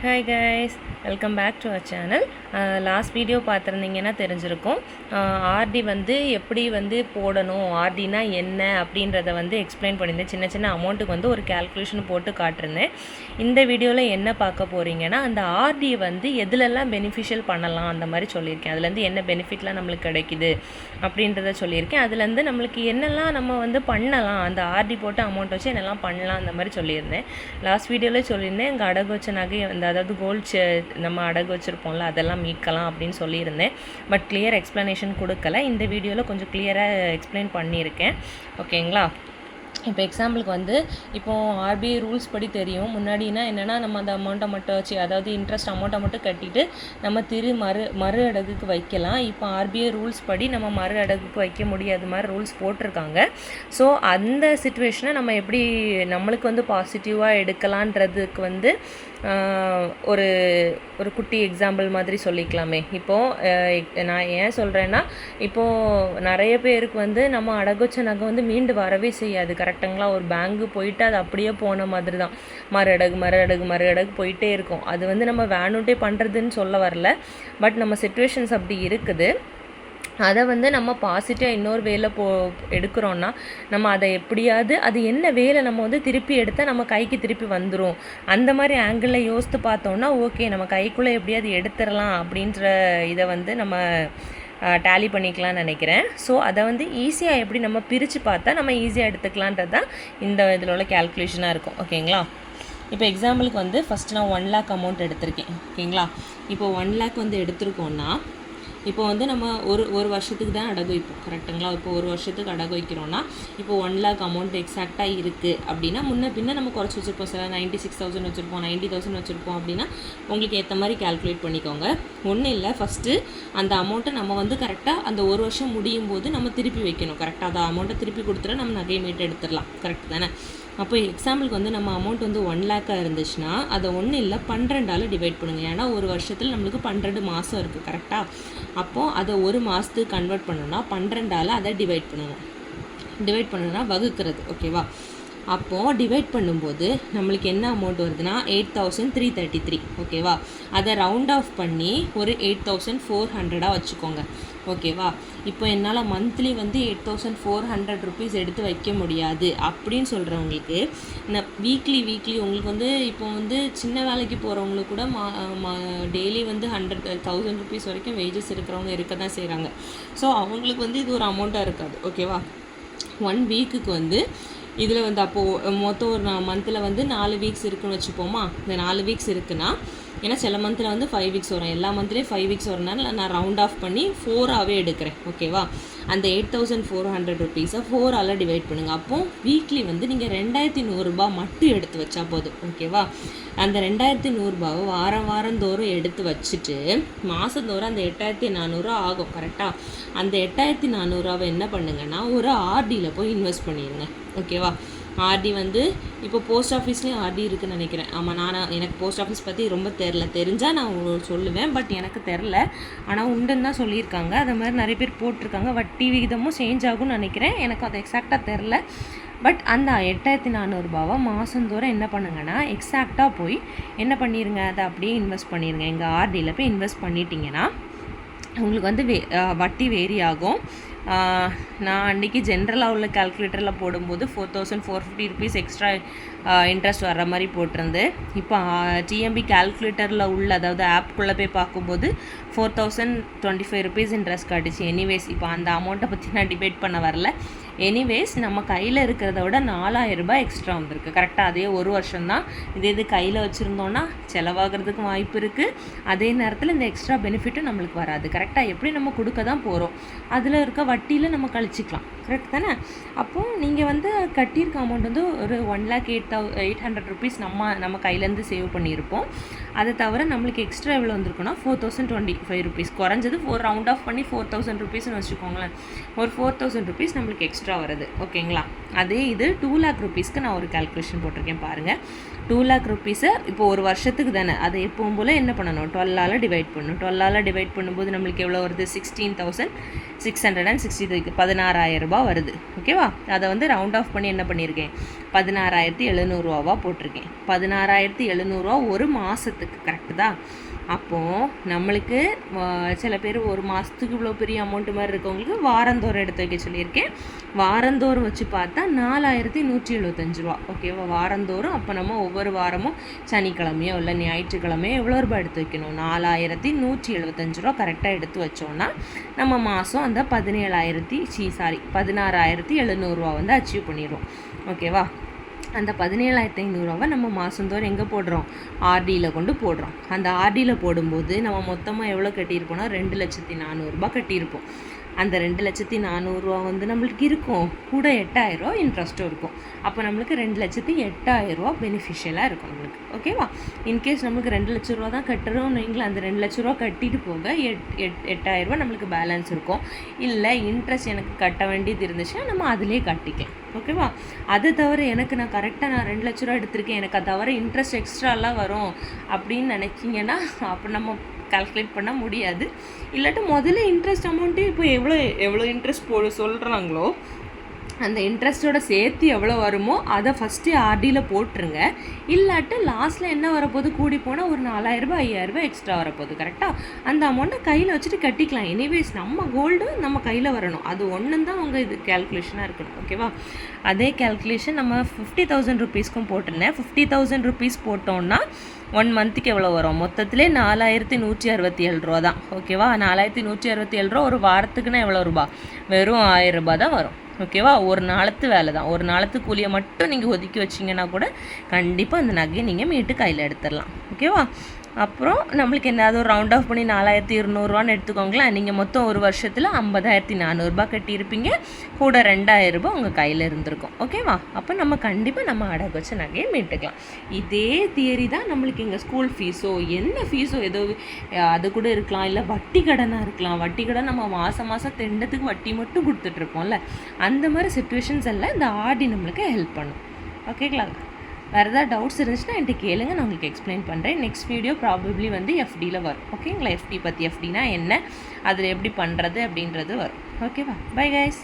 Hi guys, welcome back to our channel. Last video பார்த்துருந்தீங்கன்னா தெரிஞ்சிருக்கும். RT வந்து எப்படி வந்து போடணும், ஆர்டினா என்ன அப்படின்றத வந்து எக்ஸ்பிளைன் பண்ணியிருந்தேன். சின்ன சின்ன அமௌண்ட்டுக்கு வந்து ஒரு கேல்குலேஷன் போட்டு காட்டிருந்தேன். இந்த வீடியோவில் என்ன பார்க்க போகிறீங்கன்னா, அந்த ஆர்டி வந்து எதுலெல்லாம் பெனிஃபிஷியல் பண்ணலாம் அந்த மாதிரி சொல்லியிருக்கேன். அதுலேருந்து என்ன பெனிஃபிட்லாம் நம்மளுக்கு கிடைக்குது அப்படின்றத சொல்லியிருக்கேன். அதுலேருந்து நம்மளுக்கு என்னெல்லாம் நம்ம வந்து பண்ணலாம், அந்த ஆர்டி போட்டு அமௌண்ட் வச்சு என்னெல்லாம் பண்ணலாம் அந்த மாதிரி சொல்லியிருந்தேன். லாஸ்ட் வீடியோவில் சொல்லியிருந்தேன், எங்கள் அடகு வச்ச நகை அதாவது கோல்ட் நம்ம அடகு வச்சுருப்போம்ல அதெல்லாம் மீட்கலாம் அப்படின்னு சொல்லியிருந்தேன். பட் கிளியர் எக்ஸ்ப்ளனேஷன் கொடுக்கல. இந்த வீடியோவில் கொஞ்சம் கிளியராக எக்ஸ்பிளைன் பண்ணியிருக்கேன். ஓகேங்களா? இப்போ எக்ஸாம்பிளுக்கு வந்து இப்போது ஆர்பிஐ ரூல்ஸ் படி தெரியும். முன்னாடினா என்னென்னா, நம்ம அந்த அமௌண்ட்டை மட்டும் வச்சு, அதாவது இன்ட்ரெஸ்ட் அமௌண்ட்டை மட்டும் கட்டிட்டு நம்ம மறு அடகுக்கு வைக்கலாம். இப்போ ஆர்பிஐ ரூல்ஸ் படி நம்ம மறு அடகுக்கு வைக்க முடியாத மாதிரி ரூல்ஸ் போட்டிருக்காங்க. ஸோ அந்த சிச்சுவேஷனை நம்ம எப்படி நம்மளுக்கு வந்து பாசிட்டிவாக எடுக்கலான்றதுக்கு வந்து ஒரு ஒரு குட்டி எக்ஸாம்பிள் மாதிரி சொல்லிக்கலாமே. இப்போது நான் ஏன் சொல்கிறேன்னா, இப்போது நிறைய பேருக்கு வந்து நம்ம அடகு வச்ச நகை வந்து மீண்டு வரவே செய்யாது. கரெக்டுங்களா? ஒரு பேங்க்கு போயிட்டு அது அப்படியே போன மாதிரி தான். மறு அடகு போயிட்டே இருக்கும். அது வந்து நம்ம வேணுட்டே பண்ணுறதுன்னு சொல்ல வரல. பட் நம்ம சிச்சுவேஷன்ஸ் அப்படி இருக்குது. அதை வந்து நம்ம பாசிட்டிவாக இன்னொரு வேலை எடுக்கிறோன்னா, நம்ம அதை எப்படியாவது அது என்ன வேலை நம்ம வந்து திருப்பி எடுத்தால் நம்ம கைக்கு திருப்பி வந்துடும், அந்த மாதிரி ஆங்கிளில் யோசித்து பார்த்தோன்னா ஓகே, நம்ம கைக்குள்ளே எப்படியாவது எடுத்துடலாம் அப்படின்ற இதை வந்து நம்ம டேலி பண்ணிக்கலாம்னு நினைக்கிறேன். ஸோ அதை வந்து ஈஸியாக எப்படி நம்ம பிரித்து பார்த்தா நம்ம ஈஸியாக எடுத்துக்கலான்றது தான் இந்த இதில் உள்ள கேல்குலேஷனாக இருக்கும். ஓகேங்களா? இப்போ எக்ஸாம்பிளுக்கு வந்து ஃபஸ்ட்டு நான் 1 lakh அமௌண்ட் எடுத்திருக்கேன். ஓகேங்களா? இப்போ 1 lakh வந்து எடுத்திருக்கோன்னா, இப்போ வந்து நம்ம ஒரு வருஷத்துக்கு தான் அடகு வைப்போம். கரெக்டுங்களா? இப்போ ஒரு வருஷத்துக்கு அடகு வைக்கிறோன்னா, இப்போ 1 lakh அமௌண்ட் எக்ஸாக்டாக இருக்குது அப்படின்னா, முன்ன பின்ன நம்ம குறைச்சி வச்சுருப்போம். சில 96,000 வச்சுருப்போம், 90,000 வச்சுருப்போம். அப்படின்னா உங்களுக்கு ஏற்ற மாதிரி கேல்குலேட் பண்ணிக்கோங்க. ஒன்றும் இல்லை, ஃபஸ்ட்டு அந்த அமௌண்ட்டை நம்ம வந்து கரெக்டாக அந்த ஒரு வருஷம் முடியும் போது நம்ம திருப்பி வைக்கணும். கரெக்டாக அந்த அமௌண்ட்டை திருப்பி கொடுத்துட்டு நம்ம நகையை மீட்டு எடுத்துடலாம். கரெக்ட் தானே? அப்போ எக்ஸாம்பிளுக்கு வந்து நம்ம அமௌண்ட் வந்து 1 lakh இருந்துச்சுன்னா, அதை ஒன்றும் இல்லை 12ஆல் டிவைட் பண்ணுங்கள். ஏன்னா ஒரு வருஷத்தில் நம்மளுக்கு 12 மாதம் இருக்குது. கரெக்டாக? அப்போது அதை ஒரு மாதத்துக்கு கன்வெர்ட் பண்ணணும்னா 12ஆல் அதை டிவைட் பண்ணணும். டிவைட் பண்ணணும்னா வகுக்கிறது. ஓகேவா? அப்போது டிவைட் பண்ணும்போது நம்மளுக்கு என்ன அமௌண்ட் வருதுன்னா 8,333. ஓகேவா? அதை ரவுண்ட் ஆஃப் பண்ணி ஒரு 8,400 வச்சுக்கோங்க. ஓகேவா? இப்போ என்னால் மந்த்லி வந்து 8,400 ருபீஸ் எடுத்து வைக்க முடியாது அப்படின்னு சொல்கிறவங்களுக்கு, வீக்லி உங்களுக்கு வந்து இப்போ வந்து சின்ன வேலைக்கு போகிறவங்களுக்கு கூட டெய்லி வந்து 100,000 ருபீஸ் வரைக்கும் வேஜஸ் இருக்கிறவங்க இருக்க தான் செய்கிறாங்க. ஸோ அவங்களுக்கு வந்து இது ஒரு அமௌண்ட்டாக இருக்காது. ஓகேவா? 1 வீக்குக்கு வந்து இதில் வந்து அப்போது மொத்தம் ஒரு மந்தில் வந்து 4 வீக்ஸ் இருக்குதுன்னு வச்சுப்போமா. இந்த 4 வீக்ஸ் இருக்குன்னா, ஏன்னா சில மந்தில் வந்து 5 வீக்ஸ் வரும், எல்லா மந்த்லேயும் 5 வீக்ஸ் வரனால நான் ரவுண்ட் ஆஃப் பண்ணி 4ஆகவே எடுக்கிறேன். ஓகேவா? அந்த 8,400 ருபீஸை 4ஆல் டிவைட் பண்ணுங்கள். அப்போது வீக்லி வந்து நீங்கள் 2,100 ரூபா மட்டும் எடுத்து வச்சா போதும். ஓகேவா? அந்த 2,100 ரூபாவை வாரந்தோறும் எடுத்து வச்சுட்டு மாதந்தோறும் அந்த 8,400 ஆகும். கரெக்டாக? அந்த 8,400 என்ன பண்ணுங்கன்னா, ஒரு ஆர்டியில் போய் இன்வெஸ்ட் பண்ணிடுங்க. ஓகேவா? ஆர்டி வந்து இப்போ போஸ்ட் ஆஃபீஸ்லேயும் ஆர்டி இருக்குதுன்னு நினைக்கிறேன். ஆமாம், எனக்கு போஸ்ட் ஆஃபீஸ் பற்றி ரொம்ப தெரிஞ்சால் நான் உங்களுக்கு சொல்லுவேன். பட் எனக்கு தெரில, ஆனால் உண்டுன்னு தான் சொல்லியிருக்காங்க. அது மாதிரி நிறைய பேர் போட்டிருக்காங்க. வட்டி விகிதமும் சேஞ்ச் ஆகும்னு நினைக்கிறேன். எனக்கு அது எக்ஸாக்டாக தெரில. பட் அந்த 8,400 ரூபாவை மாதந்தோறும் என்ன பண்ணுங்கன்னா, எக்ஸாக்டாக போய் என்ன பண்ணிடுங்க, அதை அப்படியே இன்வெஸ்ட் பண்ணிடுங்க. எங்கள் ஆர்டியில் போய் இன்வெஸ்ட் பண்ணிட்டீங்கன்னா உங்களுக்கு வந்து வட்டி வேரி ஆகும். நான் அன்றைக்கி ஜென்ரலாக உள்ள கால்குலேட்டரில் போடும்போது 4,450 ருபீஸ் எக்ஸ்ட்ரா இன்ட்ரெஸ்ட் வர்ற மாதிரி போட்டிருந்து. இப்போ டிஎம்பி கால்குலேட்டரில் உள்ள, அதாவது ஆப்குள்ளே போய் பார்க்கும்போது 4,025 ருபீஸ் இன்ட்ரெஸ்ட் காட்டுச்சு. எனிவேஸ் இப்போ அந்த அமௌண்ட்டை பற்றி நான் டிபேட் பண்ண வரல. எனிவேஸ் நம்ம கையில் இருக்கிறத விட 4,000 ரூபாய் எக்ஸ்ட்ரா வந்திருக்கு. கரெக்டாக அதே ஒரு வருஷம்தான். இது கையில் வச்சுருந்தோன்னா செலவாகிறதுக்கு வாய்ப்பு இருக்குது. அதே நேரத்தில் இந்த எக்ஸ்ட்ரா பெனிஃபிட்டும் நம்மளுக்கு வராது. கரெக்டாக எப்படி நம்ம கொடுக்க தான் போகிறோம், அதில் இருக்க வட்டியில் நம்ம கழிச்சிக்கலாம். கரெக்ட் தானே? அப்போது நீங்கள் வந்து கட்டியிருக்க அமௌண்ட் வந்து ஒரு 1,08,800 ருபீஸ் நம்ம கையிலேருந்து சேவ் பண்ணியிருப்போம். அதை தவிர நம்மளுக்கு எக்ஸ்ட்ரா எவ்வளோ வந்திருக்குன்னா 4,025 ருபீஸ். குறைஞ்சது ரவுண்ட் ஆஃப் பண்ணி 4,000 ருபீஸ்னு வச்சுக்கோங்களேன். ஒரு 4,000 ருபீஸ் நம்மளுக்கு எக்ஸ்ட்ரா வருது. ஓகேங்களா? அதே இது 2 lakh ருபீஸ்க்கு நான் ஒரு கால்குலேஷன் போட்டிருக்கேன் பாருங்கள். 2 lakh ருபீஸை இப்போ ஒரு வருஷத்துக்கு தானே, அதை எப்பவும் போல் என்ன பண்ணணும், 12ஆல் டிவைட் பண்ணணும். 12ஆல் டிவைட் பண்ணும்போது நம்மளுக்கு எவ்வளோ வருது? 16,663. 16,000 ரூபாய் வருது. ஓகேவா? அதை வந்து ரவுண்ட் ஆஃப் பண்ணி என்ன பண்ணியிருக்கேன், 16,700 போட்டிருக்கேன். 16,700 ஒரு மாதத்துக்கு, கரெக்டு தான். அப்போது நம்மளுக்கு சில பேர் ஒரு மாதத்துக்கு இவ்வளோ பெரிய அமௌண்ட்டு மாதிரி இருக்கவங்களுக்கு வாரந்தோறும் எடுத்து வைக்க சொல்லியிருக்கேன். வாரந்தோறும் வச்சு பார்த்தா 4,175 ஓகேவா, வாரந்தோறும். அப்போ நம்ம ஒவ்வொரு வாரமும் சனிக்கிழமையோ இல்லை ஞாயிற்றுக்கிழமையோ எவ்வளோ ரூபாய் எடுத்து வைக்கணும்? 4,175 கரெக்டாக எடுத்து வச்சோன்னா நம்ம மாதம் அந்த 16,700 வந்து அச்சீவ் பண்ணிடுவோம். ஓகேவா, அந்த 17,500 நம்ம மாதந்தோறும் எங்கே போடுறோம்? ஆர்டியில் கொண்டு போடுறோம். அந்த ஆர்டியில் போடும்போது நம்ம மொத்தமாக எவ்வளோ கட்டியிருப்போம்னா 2,04,000 கட்டியிருப்போம். அந்த 2,04,000 வந்து நம்மளுக்கு இருக்கும், கூட 8,000 இன்ட்ரெஸ்ட்டும் இருக்கும். அப்போ நம்மளுக்கு 2,08,000 பெனிஃபிஷியலாக இருக்கும் நம்மளுக்கு. ஓகேவா, இன்கேஸ் நம்மளுக்கு 2 லட்ச ரூபா தான் கட்டுறோம்னு வைங்களேன், அந்த 2 லட்ச ரூபா கட்டிட்டு போக 8,000 நம்மளுக்கு பேலன்ஸ் இருக்கும். இல்லை இன்ட்ரெஸ்ட் எனக்கு கட்ட வேண்டியது இருந்துச்சுன்னா நம்ம அதிலே கட்டிக்கலாம். ஓகேவா, அதை தவிர நான் கரெக்டாக 2 லட்ச ரூபா எடுத்திருக்கேன், எனக்கு அதை தவிர இன்ட்ரெஸ்ட் எக்ஸ்ட்ராலாம் வரும் அப்படின்னு நினச்சிங்கன்னா அப்போ நம்ம கால்குலேட் பண்ண முடியாது. இல்லாட்டி முதல்ல இன்ட்ரெஸ்ட் அமௌண்ட்டு இப்போ எவ்வளோ இன்ட்ரெஸ்ட் சொல்கிறாங்களோ அந்த இன்ட்ரெஸ்ட்டோட சேர்த்து எவ்வளோ வருமோ அதை ஃபஸ்ட்டு ஆர்டியில் போட்டுருங்க. இல்லாட்டி லாஸ்ட்டில் என்ன வரப்போகுது, கூடி போனால் ஒரு 4,000 5,000 எக்ஸ்ட்ரா வரப்போகுது. கரெக்டாக அந்த அமௌண்ட்டை கையில் வச்சுட்டு கட்டிக்கலாம். எனிவேஸ் நம்ம கோல்டு நம்ம கையில் வரணும், அது ஒன்று தான் உங்கள் இது கேல்குலேஷனாக இருக்கணும். ஓகேவா, அதே கேல்குலேஷன் நம்ம 50,000 ருபீஸ்க்கும் போட்டிருந்தேன். 50,000 ருபீஸ் போட்டோன்னா 1 மந்த்துக்கு எவ்வளோ வரும்? மொத்தத்திலே 4,167 தான். ஓகேவா, 4,167 ஒரு வாரத்துக்குன்னா எவ்வளோ ரூபா? வெறும் 1,000 ரூபா தான் வரும். ஓகேவா, ஒரு நாளத்து வேலை தான். ஒரு நாளத்து கூலியை மட்டும் நீங்கள் ஒதுக்கி வச்சிங்கன்னா கூட கண்டிப்பாக அந்த நகையை நீங்கள் மீட்டு கையில் எடுத்துடலாம். ஓகேவா, அப்புறம் நம்மளுக்கு என்னது ஒரு ரவுண்ட் ஆஃப் பண்ணி 4,200 எடுத்துக்கோங்களேன். நீங்கள் மொத்தம் ஒரு வருஷத்தில் 50,400 கட்டியிருப்பீங்க, கூட 2,000 உங்கள் கையில் இருந்திருக்கும். ஓகேவா, அப்போ நம்ம கண்டிப்பாக நம்ம அடகு வச்ச நகையை மீட்டுக்கலாம். இதே தியரி தான் நம்மளுக்கு எங்கள் ஸ்கூல் ஃபீஸோ என்ன ஃபீஸோ ஏதோ அது கூட இருக்கலாம், இல்லை வட்டி கடனாக இருக்கலாம். வட்டி கடன் நம்ம மாதம் தெண்டத்துக்கு வட்டி மட்டும் கொடுத்துட்ருப்போம்ல, அந்த மாதிரி சுச்சுவேஷன்ஸ் எல்லாம் இந்த ஆர்டி நம்மளுக்கு ஹெல்ப் பண்ணும். ஓகேங்களா, வேறு ஏதாவது டவுட்ஸ் இருந்துச்சுன்னா என்கிட்ட கேளுங்க, நான் உங்களுக்கு எக்ஸ்பிளைன் பண்ணுறேன். நெக்ஸ்ட் வீடியோ ப்ராபப்ளி வந்து எஃப்டியில் வரும். ஓகேங்களா, எஃப்டி பற்றி, எஃப்டினா என்ன, அதில் எப்படி பண்ணுறது அப்படின்றது வரும். ஓகேவா, பை கைஸ்.